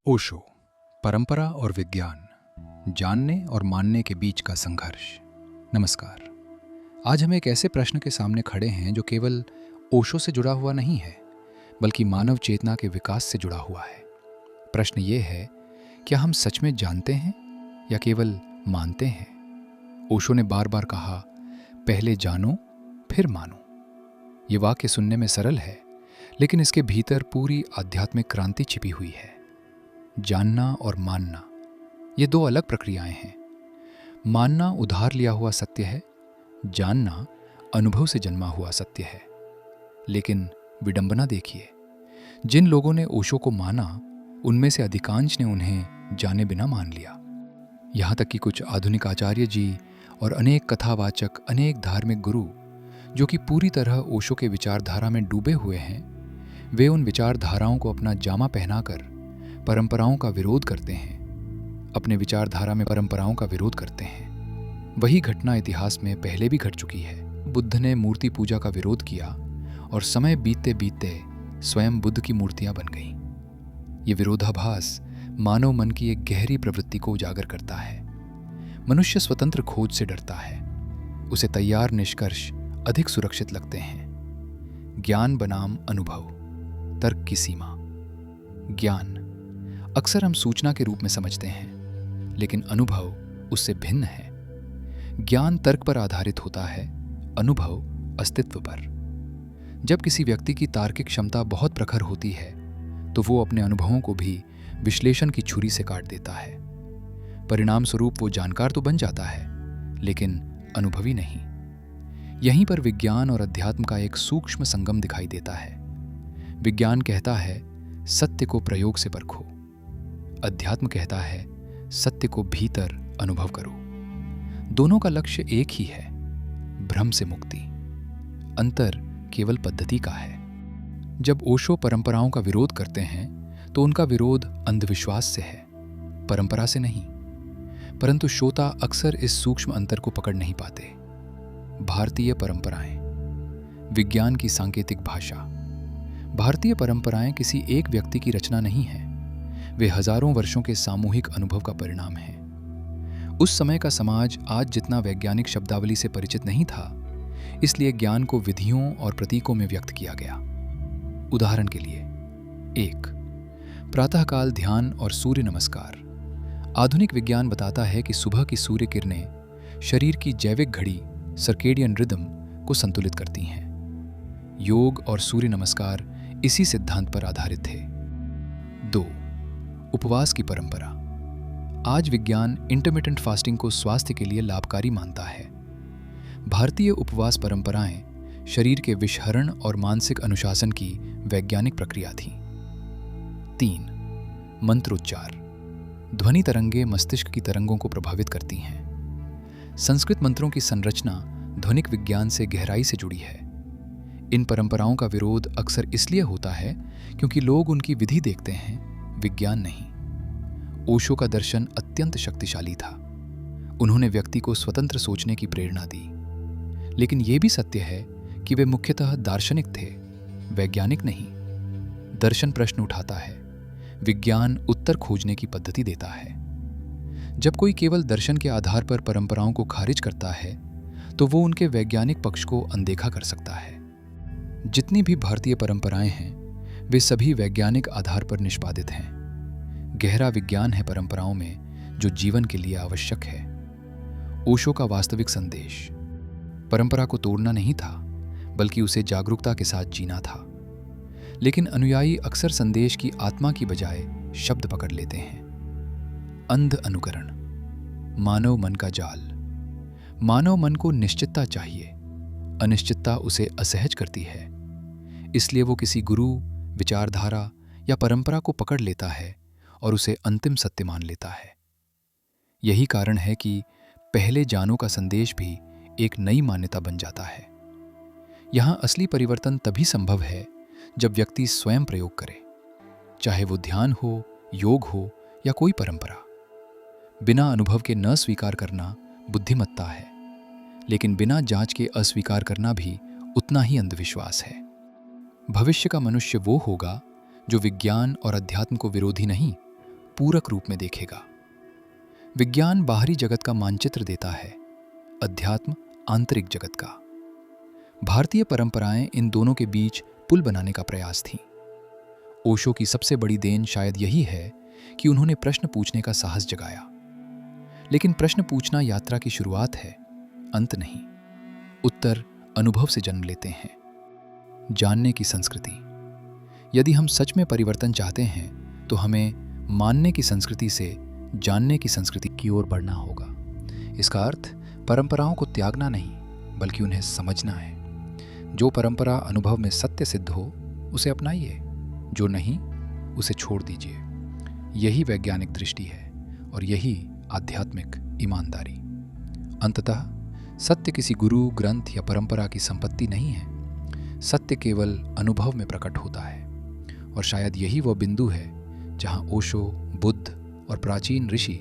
ओशो, परंपरा और विज्ञान, जानने और मानने के बीच का संघर्ष। नमस्कार। आज हम एक ऐसे प्रश्न के सामने खड़े हैं जो केवल ओशो से जुड़ा हुआ नहीं है, बल्कि मानव चेतना के विकास से जुड़ा हुआ है। प्रश्न ये है, क्या हम सच में जानते हैं या केवल मानते हैं? ओशो ने बार बार कहा, पहले जानो फिर मानो। ये वाक्य सुनने में सरल है, लेकिन इसके भीतर पूरी आध्यात्मिक क्रांति छिपी हुई है। जानना और मानना, ये दो अलग प्रक्रियाएं हैं। मानना उधार लिया हुआ सत्य है, जानना अनुभव से जन्मा हुआ सत्य है। लेकिन विडंबना देखिए, जिन लोगों ने ओशो को माना, उनमें से अधिकांश ने उन्हें जाने बिना मान लिया। यहाँ तक कि कुछ आधुनिक आचार्य जी और अनेक कथावाचक, अनेक धार्मिक गुरु जो कि पूरी तरह ओशो के विचारधारा में डूबे हुए हैं, वे उन विचारधाराओं को अपना जामा पहनाकर परंपराओं का विरोध करते हैं। अपने विचारधारा में परंपराओं का विरोध करते हैं। वही घटना इतिहास में पहले भी घट चुकी है। बुद्ध ने मूर्ति पूजा का विरोध किया और समय बीतते बीतते स्वयं बुद्ध की मूर्तियां बन गईं। ये विरोधाभास मानव मन की एक गहरी प्रवृत्ति को उजागर करता है। मनुष्य स्वतंत्र खोज से डरता है। उसे तैयार निष्कर्ष अधिक सुरक्षित लगते हैं। ज्ञान बनाम अनुभव, तर्क की सीमा। ज्ञान अक्सर हम सूचना के रूप में समझते हैं, लेकिन अनुभव उससे भिन्न है। ज्ञान तर्क पर आधारित होता है, अनुभव अस्तित्व पर। जब किसी व्यक्ति की तार्किक क्षमता बहुत प्रखर होती है, तो वो अपने अनुभवों को भी विश्लेषण की छुरी से काट देता है। परिणाम स्वरूप वो जानकार तो बन जाता है, लेकिन अनुभवी नहीं। यहीं पर विज्ञान और अध्यात्म का एक सूक्ष्म संगम दिखाई देता है। विज्ञान कहता है, सत्य को प्रयोग से परखो। अध्यात्म कहता है, सत्य को भीतर अनुभव करो। दोनों का लक्ष्य एक ही है, भ्रम से मुक्ति। अंतर केवल पद्धति का है। जब ओशो परंपराओं का विरोध करते हैं, तो उनका विरोध अंधविश्वास से है, परंपरा से नहीं। परंतु श्रोता अक्सर इस सूक्ष्म अंतर को पकड़ नहीं पाते। भारतीय परंपराएं, विज्ञान की सांकेतिक भाषा। भारतीय परंपराएं किसी एक व्यक्ति की रचना नहीं है, वे हजारों वर्षों के सामूहिक अनुभव का परिणाम है। उस समय का समाज आज जितना वैज्ञानिक शब्दावली से परिचित नहीं था, इसलिए ज्ञान को विधियों और प्रतीकों में व्यक्त किया गया। उदाहरण के लिए, 1. प्रातःकाल ध्यान और सूर्य नमस्कार। आधुनिक विज्ञान बताता है कि सुबह की सूर्य किरणें शरीर की जैविक घड़ी सर्केडियन रिदम को संतुलित करती हैं। योग और सूर्य नमस्कार इसी सिद्धांत पर आधारित थे। 2. उपवास की परंपरा। आज विज्ञान इंटरमिटेंट फास्टिंग को स्वास्थ्य के लिए लाभकारी मानता है। भारतीय उपवास परंपराएं शरीर के विषहरण और मानसिक अनुशासन की वैज्ञानिक प्रक्रिया थी। 3. मंत्रोच्चार। ध्वनि तरंगें मस्तिष्क की तरंगों को प्रभावित करती हैं। संस्कृत मंत्रों की संरचना ध्वनिक विज्ञान से गहराई से जुड़ी है। इन परंपराओं का विरोध अक्सर इसलिए होता है क्योंकि लोग उनकी विधि देखते हैं, विज्ञान नहीं। ओशो का दर्शन अत्यंत शक्तिशाली था। उन्होंने व्यक्ति को स्वतंत्र सोचने की प्रेरणा दी। लेकिन यह भी सत्य है कि वे मुख्यतः दार्शनिक थे, वैज्ञानिक नहीं। दर्शन प्रश्न उठाता है, विज्ञान उत्तर खोजने की पद्धति देता है। जब कोई केवल दर्शन के आधार पर परंपराओं को खारिज करता है, तो वो उनके वैज्ञानिक पक्ष को अनदेखा कर सकता है। जितनी भी भारतीय परंपराएं हैं, वे सभी वैज्ञानिक आधार पर निष्पादित हैं। गहरा विज्ञान है परंपराओं में, जो जीवन के लिए आवश्यक है। ओशो का वास्तविक संदेश परंपरा को तोड़ना नहीं था, बल्कि उसे जागरूकता के साथ जीना था। लेकिन अनुयायी अक्सर संदेश की आत्मा की बजाय शब्द पकड़ लेते हैं। अंध अनुकरण, मानव मन का जाल। मानव मन को निश्चितता चाहिए, अनिश्चितता उसे असहज करती है। इसलिए वो किसी गुरु, विचारधारा या परंपरा को पकड़ लेता है और उसे अंतिम सत्य मान लेता है। यही कारण है कि पहले जानो का संदेश भी एक नई मान्यता बन जाता है। यहां असली परिवर्तन तभी संभव है जब व्यक्ति स्वयं प्रयोग करे, चाहे वो ध्यान हो, योग हो या कोई परंपरा। बिना अनुभव के न स्वीकार करना बुद्धिमत्ता है, लेकिन बिना जांच के अस्वीकार करना भी उतना ही अंधविश्वास है। भविष्य का मनुष्य वो होगा जो विज्ञान और अध्यात्म को विरोधी नहीं, पूरक रूप में देखेगा। विज्ञान बाहरी जगत का मानचित्र देता है, अध्यात्म आंतरिक जगत का। भारतीय परंपराएं इन दोनों के बीच पुल बनाने का प्रयास थीं। ओशो की सबसे बड़ी देन शायद यही है कि उन्होंने प्रश्न पूछने का साहस जगाया। लेकिन प्रश्न पूछना यात्रा की शुरुआत है, अंत नहीं। उत्तर अनुभव से जन्म लेते हैं। जानने की संस्कृति। यदि हम सच में परिवर्तन चाहते हैं तो हमें मानने की संस्कृति से जानने की संस्कृति की ओर बढ़ना होगा। इसका अर्थ परंपराओं को त्यागना नहीं, बल्कि उन्हें समझना है। जो परंपरा अनुभव में सत्य सिद्ध हो उसे अपनाइए, जो नहीं उसे छोड़ दीजिए। यही वैज्ञानिक दृष्टि है और यही आध्यात्मिक ईमानदारी। अंततः सत्य किसी गुरु, ग्रंथ या परंपरा की संपत्ति नहीं है। सत्य केवल अनुभव में प्रकट होता है। और शायद यही वह बिंदु है जहां ओशो, बुद्ध और प्राचीन ऋषि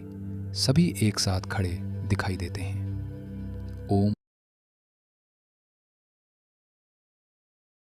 सभी एक साथ खड़े दिखाई देते हैं। ओम